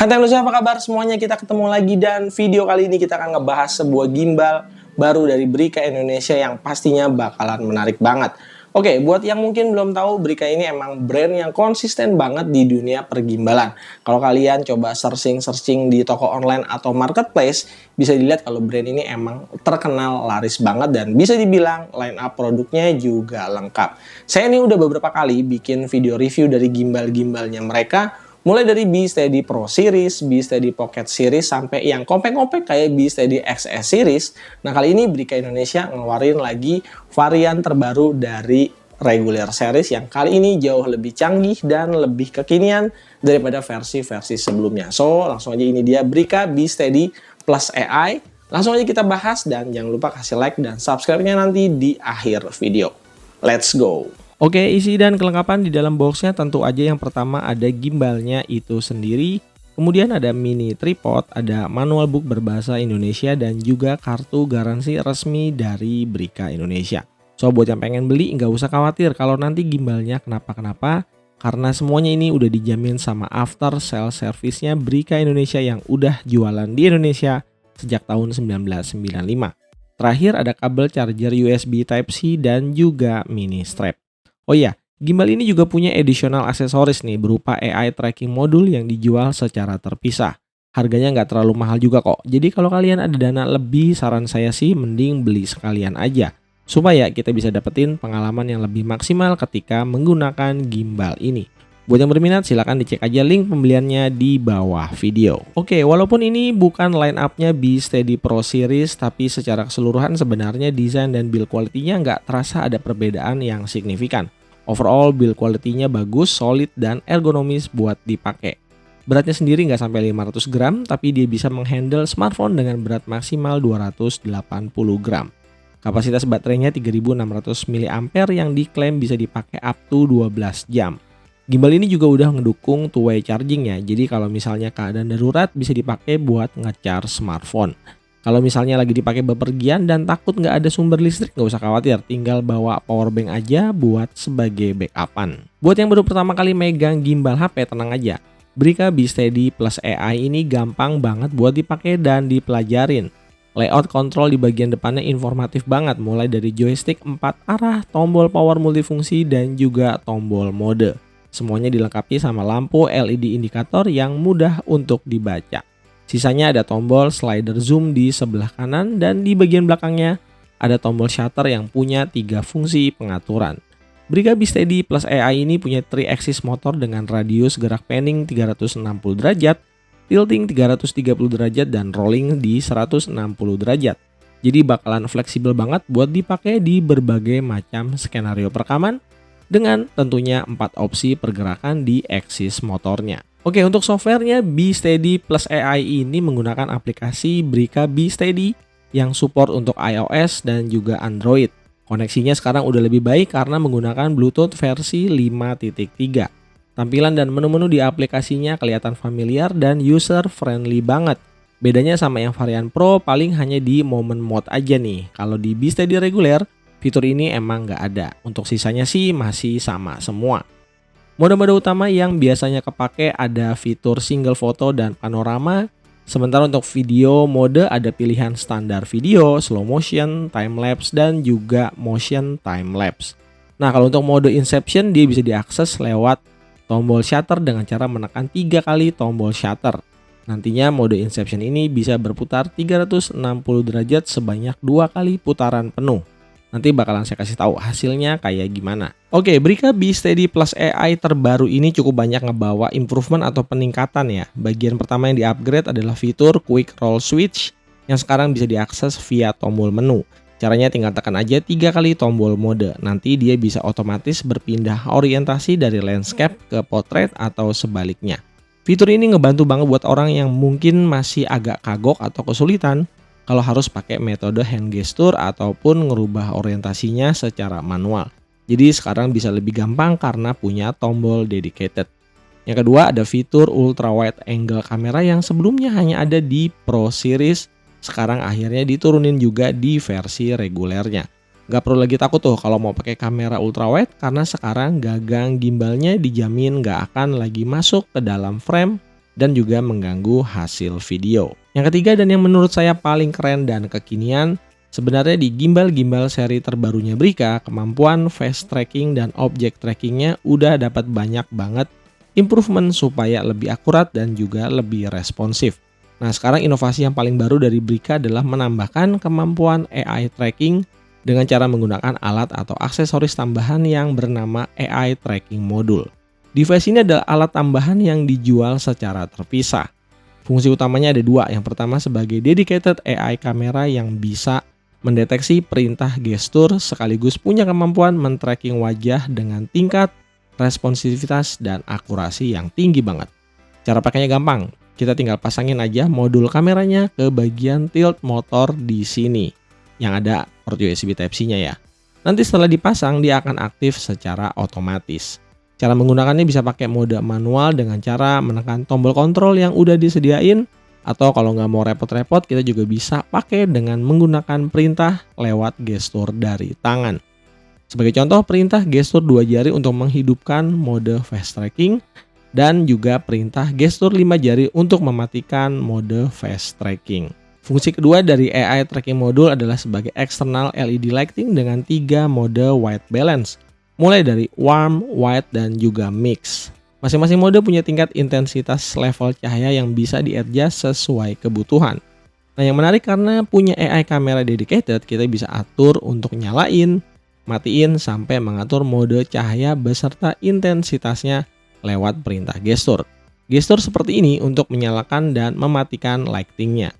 Hai Telusa, apa kabar semuanya? Kita ketemu lagi dan video kali ini kita akan ngebahas sebuah gimbal baru dari Brica Indonesia yang pastinya bakalan menarik banget. Oke, buat yang mungkin belum tahu, Brica ini emang brand yang konsisten banget di dunia pergimbalan. Kalau kalian coba searching di toko online atau marketplace, bisa dilihat kalau brand ini emang terkenal laris banget dan bisa dibilang line up produknya juga lengkap. Saya ini udah beberapa kali bikin video review dari gimbal-gimbalnya mereka, mulai dari B-Steady Pro Series, B-Steady Pocket Series, sampai yang compact-compact kayak B-Steady XS Series. Nah, kali ini Brica Indonesia ngeluarin lagi varian terbaru dari regular series yang kali ini jauh lebih canggih dan lebih kekinian daripada versi-versi sebelumnya. So, langsung aja ini dia Brica B-Steady Plus AI. Langsung aja kita bahas dan jangan lupa kasih like dan subscribe-nya nanti di akhir video. Let's go! Oke, isi dan kelengkapan di dalam boxnya tentu aja yang pertama ada gimbalnya itu sendiri, kemudian ada mini tripod, ada manual book berbahasa Indonesia dan juga kartu garansi resmi dari Brica Indonesia. So, buat yang pengen beli nggak usah khawatir kalau nanti gimbalnya kenapa-kenapa, karena semuanya ini udah dijamin sama after sale service-nya Brica Indonesia yang udah jualan di Indonesia sejak tahun 1995. Terakhir ada kabel charger USB Type-C dan juga mini strap. Oh iya, gimbal ini juga punya additional aksesoris nih berupa AI tracking modul yang dijual secara terpisah. Harganya nggak terlalu mahal juga kok. Jadi kalau kalian ada dana lebih, saran saya sih mending beli sekalian aja. Supaya kita bisa dapetin pengalaman yang lebih maksimal ketika menggunakan gimbal ini. Buat yang berminat silahkan dicek aja link pembeliannya di bawah video. Oke, walaupun ini bukan line up-nya B-Steady Pro Series, tapi secara keseluruhan sebenarnya desain dan build quality-nya nggak terasa ada perbedaan yang signifikan. Overall build quality-nya bagus, solid, dan ergonomis buat dipakai. Beratnya sendiri nggak sampai 500 gram, tapi dia bisa menghandle smartphone dengan berat maksimal 280 gram. Kapasitas baterainya 3600 mAh yang diklaim bisa dipakai up to 12 jam. Gimbal ini juga udah ngedukung two-way charging ya, jadi kalau misalnya keadaan darurat bisa dipakai buat nge-charge smartphone. Kalau misalnya lagi dipakai bepergian dan takut nggak ada sumber listrik, nggak usah khawatir, tinggal bawa powerbank aja buat sebagai backupan. Buat yang baru pertama kali megang gimbal HP, tenang aja. Brica B-Steady Plus AI ini gampang banget buat dipakai dan dipelajarin. Layout kontrol di bagian depannya informatif banget, mulai dari joystick 4 arah, tombol power multifungsi, dan juga tombol mode. Semuanya dilengkapi sama lampu LED indikator yang mudah untuk dibaca. Sisanya ada tombol slider zoom di sebelah kanan dan di bagian belakangnya ada tombol shutter yang punya 3 fungsi pengaturan. Brica B-Steady Plus AI ini punya 3-axis motor dengan radius gerak panning 360 derajat, tilting 330 derajat dan rolling di 160 derajat. Jadi bakalan fleksibel banget buat dipakai di berbagai macam skenario perekaman dengan tentunya 4 opsi pergerakan di axis motornya. Oke, untuk softwarenya B-Steady Plus AI ini menggunakan aplikasi Brica B-Steady yang support untuk iOS dan juga Android. Koneksinya sekarang udah lebih baik karena menggunakan Bluetooth versi 5.3. Tampilan dan menu-menu di aplikasinya kelihatan familiar dan user friendly banget. Bedanya sama yang varian Pro paling hanya di momen mode aja nih. Kalau di B-Steady reguler, fitur ini emang nggak ada. Untuk sisanya sih masih sama semua. Mode-mode utama yang biasanya kepake ada fitur single foto dan panorama. Sementara untuk video mode ada pilihan standar video, slow motion, time lapse, dan juga motion time lapse. Nah, kalau untuk mode inception dia bisa diakses lewat tombol shutter dengan cara menekan 3 kali tombol shutter. Nantinya mode inception ini bisa berputar 360 derajat sebanyak 2 kali putaran penuh. Nanti bakalan saya kasih tahu hasilnya kayak gimana. Oke, Brica B-Steady Plus AI terbaru ini cukup banyak ngebawa improvement atau peningkatan ya. Bagian pertama yang di-upgrade adalah fitur Quick Roll Switch yang sekarang bisa diakses via tombol menu. Caranya tinggal tekan aja 3 kali tombol mode. Nanti dia bisa otomatis berpindah orientasi dari landscape ke portrait atau sebaliknya. Fitur ini ngebantu banget buat orang yang mungkin masih agak kagok atau kesulitan kalau harus pakai metode hand gesture ataupun ngerubah orientasinya secara manual. Jadi sekarang bisa lebih gampang karena punya tombol dedicated. Yang kedua ada fitur ultra wide angle kamera yang sebelumnya hanya ada di Pro Series, sekarang akhirnya diturunin juga di versi regulernya. Gak perlu lagi takut tuh kalau mau pakai kamera ultra wide karena sekarang gagang gimbalnya dijamin gak akan lagi masuk ke dalam frame dan juga mengganggu hasil video. Yang ketiga dan yang menurut saya paling keren dan kekinian, sebenarnya di gimbal-gimbal seri terbarunya Brica, kemampuan fast tracking dan object trackingnya udah dapat banyak banget improvement supaya lebih akurat dan juga lebih responsif. Nah, sekarang inovasi yang paling baru dari Brica adalah menambahkan kemampuan AI tracking dengan cara menggunakan alat atau aksesoris tambahan yang bernama AI tracking module. Device ini adalah alat tambahan yang dijual secara terpisah. Fungsi utamanya ada dua. Yang pertama sebagai dedicated AI kamera yang bisa mendeteksi perintah gestur sekaligus punya kemampuan men-tracking wajah dengan tingkat responsivitas dan akurasi yang tinggi banget. Cara pakainya gampang. Kita tinggal pasangin aja modul kameranya ke bagian tilt motor di sini yang ada port USB Type-C-nya ya. Nanti setelah dipasang dia akan aktif secara otomatis. Cara menggunakannya bisa pakai mode manual dengan cara menekan tombol kontrol yang udah disediain, atau kalau nggak mau repot-repot kita juga bisa pakai dengan menggunakan perintah lewat gestur dari tangan. Sebagai contoh, perintah gestur 2 jari untuk menghidupkan mode fast tracking dan juga perintah gestur 5 jari untuk mematikan mode fast tracking. Fungsi kedua dari AI tracking module adalah sebagai external LED lighting dengan 3 mode white balance. Mulai dari warm, white, dan juga mix. Masing-masing mode punya tingkat intensitas level cahaya yang bisa di-adjust sesuai kebutuhan. Nah, yang menarik karena punya AI kamera dedicated, kita bisa atur untuk nyalain, matiin, sampai mengatur mode cahaya beserta intensitasnya lewat perintah gestur. Gestur seperti ini untuk menyalakan dan mematikan lightingnya.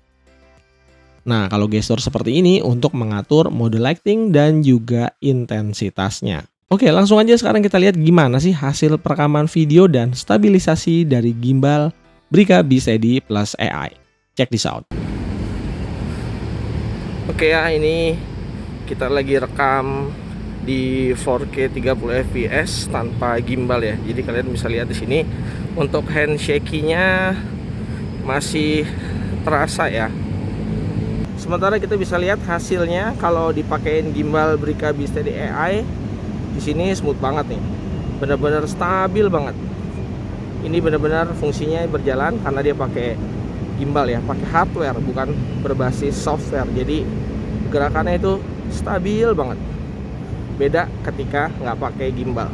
Nah, kalau gestur seperti ini untuk mengatur mode lighting dan juga intensitasnya. Oke, langsung aja sekarang kita lihat gimana sih hasil perekaman video dan stabilisasi dari gimbal Brica B-Steady plus AI. Check this out. Oke ya, ini kita lagi rekam di 4K 30 fps tanpa gimbal ya. Jadi kalian bisa lihat di sini untuk handshake-nya masih terasa ya. Sementara kita bisa lihat hasilnya kalau dipakein gimbal Brica B-Steady AI. Di sini smooth banget nih, benar-benar stabil banget. Ini benar-benar fungsinya berjalan karena dia pakai gimbal ya, pakai hardware bukan berbasis software. Jadi gerakannya itu stabil banget. Beda ketika nggak pakai gimbal.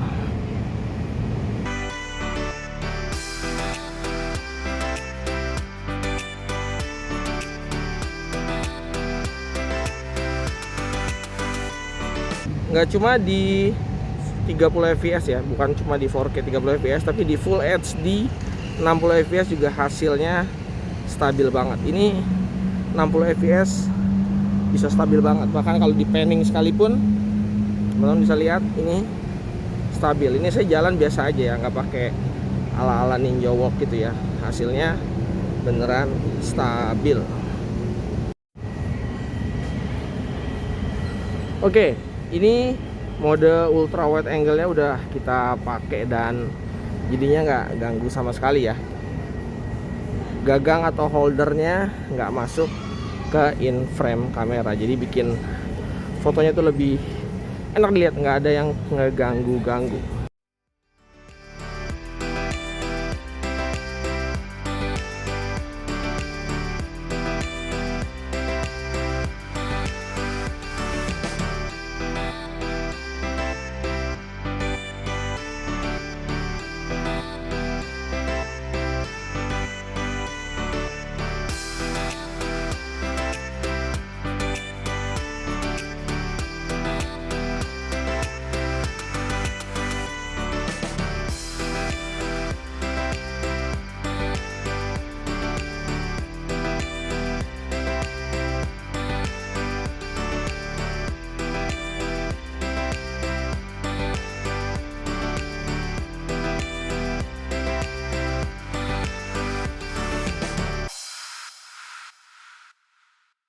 Nggak cuma di 30 fps ya, bukan cuma di 4K 30 fps, tapi di Full HD 60 fps juga hasilnya stabil banget. Ini 60 fps bisa stabil banget, bahkan kalau di panning sekalipun teman-teman bisa lihat ini stabil. Ini saya jalan biasa aja ya, nggak pakai ala-ala ninja walk gitu ya, hasilnya beneran stabil. Oke, ini mode ultra wide angle-nya udah kita pakai dan jadinya nggak ganggu sama sekali ya. Gagang atau holdernya nggak masuk ke in frame kamera, jadi bikin fotonya tuh lebih enak dilihat, nggak ada yang ngeganggu-ganggu.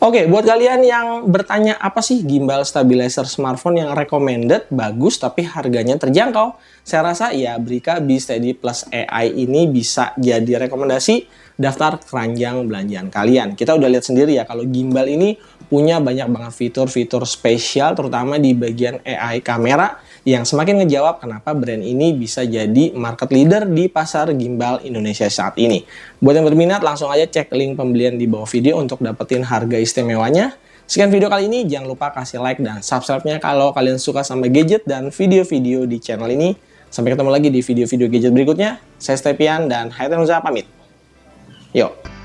Oke, buat kalian yang bertanya apa sih gimbal stabilizer smartphone yang recommended, bagus tapi harganya terjangkau, saya rasa ya Brica B-Steady plus AI ini bisa jadi rekomendasi daftar keranjang belanjaan kalian. Kita udah lihat sendiri ya kalau gimbal ini punya banyak banget fitur-fitur spesial, terutama di bagian AI kamera yang semakin ngejawab kenapa brand ini bisa jadi market leader di pasar gimbal Indonesia saat ini. Buat yang berminat, langsung aja cek link pembelian di bawah video untuk dapetin harga istimewanya. Sekian video kali ini, jangan lupa kasih like dan subscribe-nya kalau kalian suka sama gadget dan video-video di channel ini. Sampai ketemu lagi di video-video gadget berikutnya. Saya Stepian dan Hayat Nusa pamit. Yuk!